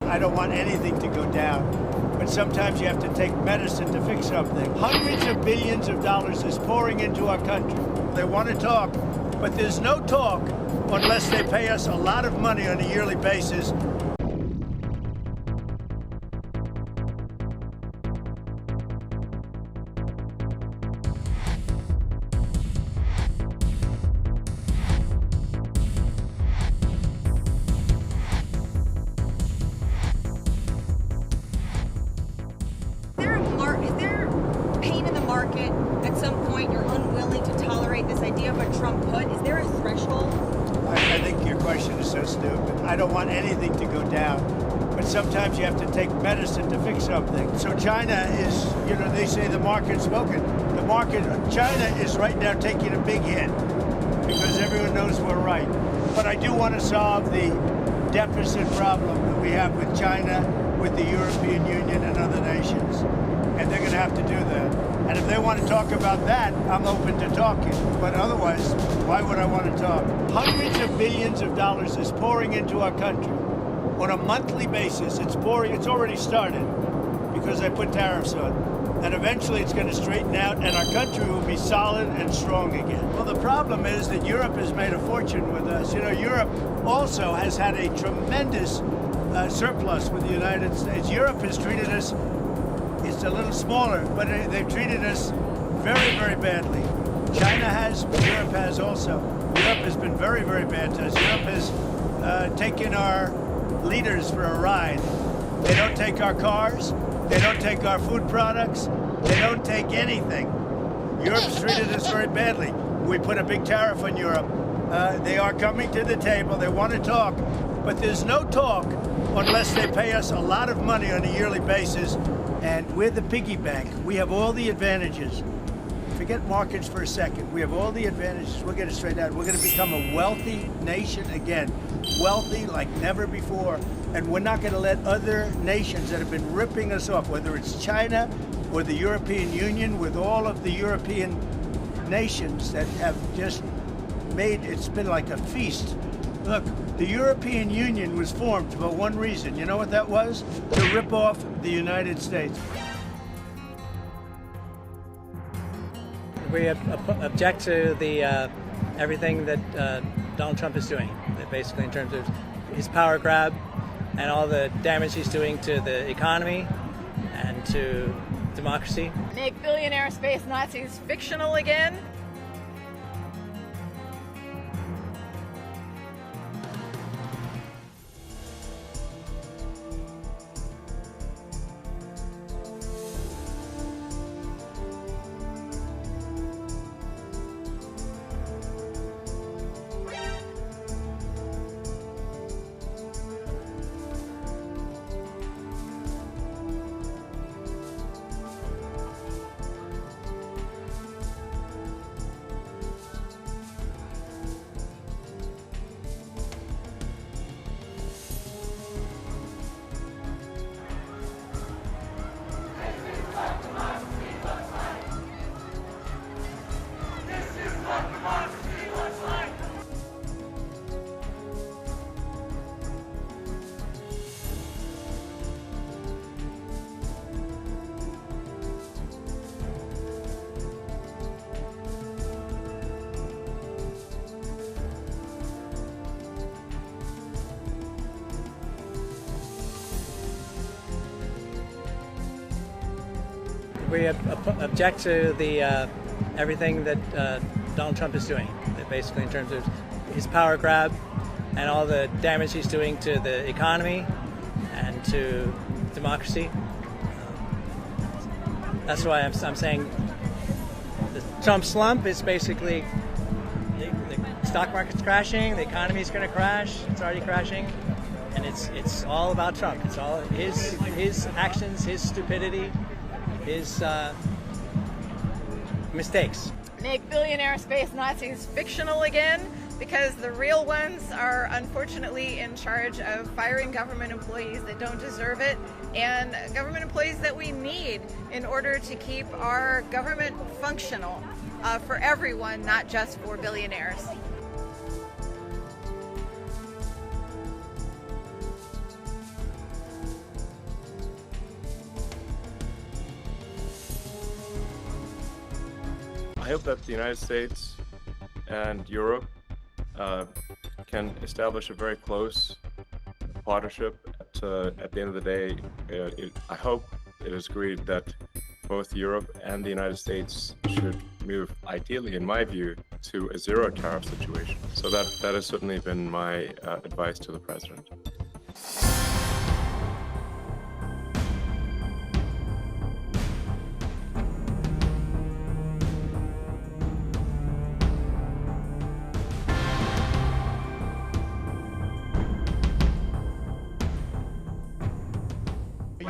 I don't want anything to go down. But sometimes you have to take medicine to fix something. Hundreds of billions of dollars is pouring into our country. They want to talk, but there's no talk unless they pay us a lot of money on a yearly basis. Is there pain in the market at some point you're unwilling to tolerate this idea of a Trump put? Is there a threshold? I think your question is so stupid. I don't want anything to go down. But sometimes you have to take medicine to fix something. So China is, they say the market's smoking. China is right now taking a big hit because everyone knows we're right. But I do want to solve the deficit problem that we have with China, with the European Union and other nations. And they're going to have to do that. And if they want to talk about that, I'm open to talking. But otherwise, why would I want to talk? Hundreds of billions of dollars is pouring into our country. On a monthly basis, it's pouring. It's already started because they put tariffs on. And eventually it's going to straighten out and our country will be solid and strong again. Well, the problem is that Europe has made a fortune with us. Europe also has had a tremendous surplus with the United States. Europe has treated us, it's a little smaller, but they've treated us very, very badly. China has, Europe has also. Europe has been very, very bad to us. Europe has taken our leaders for a ride. They don't take our cars, they don't take our food products, they don't take anything. Europe's treated us very badly. We put a big tariff on Europe. They are coming to the table, they want to talk, but there's no talk unless they pay us a lot of money on a yearly basis, and we're the piggy bank. We have all the advantages. Forget markets for a second. We have all the advantages. We'll get it straight out. We're going to become a wealthy nation again. Wealthy like never before. And we're not going to let other nations that have been ripping us off, whether it's China or the European Union, with all of the European nations that have just made, it's been like a feast. Look, the European Union was formed for one reason. You know what that was? To rip off the United States. We object to the everything that Donald Trump is doing, basically in terms of his power grab and all the damage he's doing to the economy and to democracy. Make billionaire space Nazis fictional again. We object to the everything that Donald Trump is doing, basically in terms of his power grab and all the damage he's doing to the economy and to democracy. That's why I'm saying the Trump slump is basically the stock market's crashing, the economy's going to crash, it's already crashing, and it's all about Trump. It's all his actions, his stupidity, his mistakes. Make billionaire space Nazis fictional again, because the real ones are unfortunately in charge of firing government employees that don't deserve it, and government employees that we need in order to keep our government functional for everyone, not just for billionaires. I hope that the United States and Europe can establish a very close partnership. At the end of the day, I hope it is agreed that both Europe and the United States should move, ideally, in my view, to a zero tariff situation. So that has certainly been my advice to the president.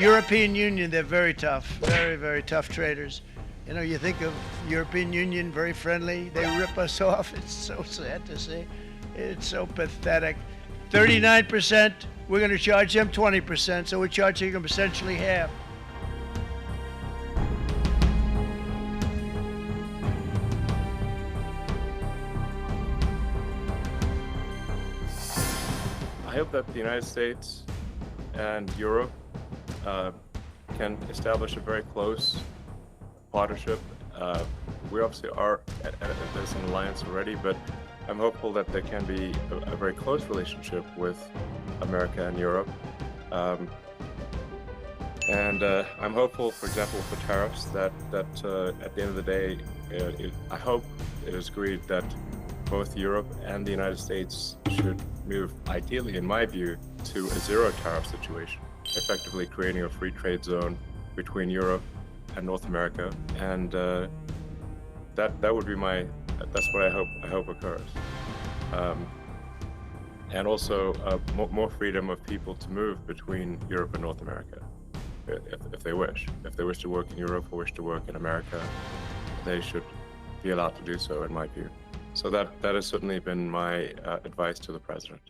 European Union, they're very tough, very, very tough traders. You know, you think of European Union, very friendly. They rip us off. It's so sad to see. It's so pathetic. 39%, we're going to charge them 20%, so we're charging them essentially half. I hope that the United States and Europe can establish a very close partnership. We obviously are there's an alliance already, but I'm hopeful that there can be a very close relationship with America and Europe. And I'm hopeful, for example, for tariffs, that at the end of the day, I hope it is agreed that both Europe and the United States should move, ideally, in my view, to a zero tariff situation, effectively creating a free trade zone between Europe and North America, and that would be that's what I hope occurs, and also more freedom of people to move between Europe and North America, if they wish to work in Europe or wish to work in America, they should be allowed to do so, in my view. So that has certainly been my advice to the president.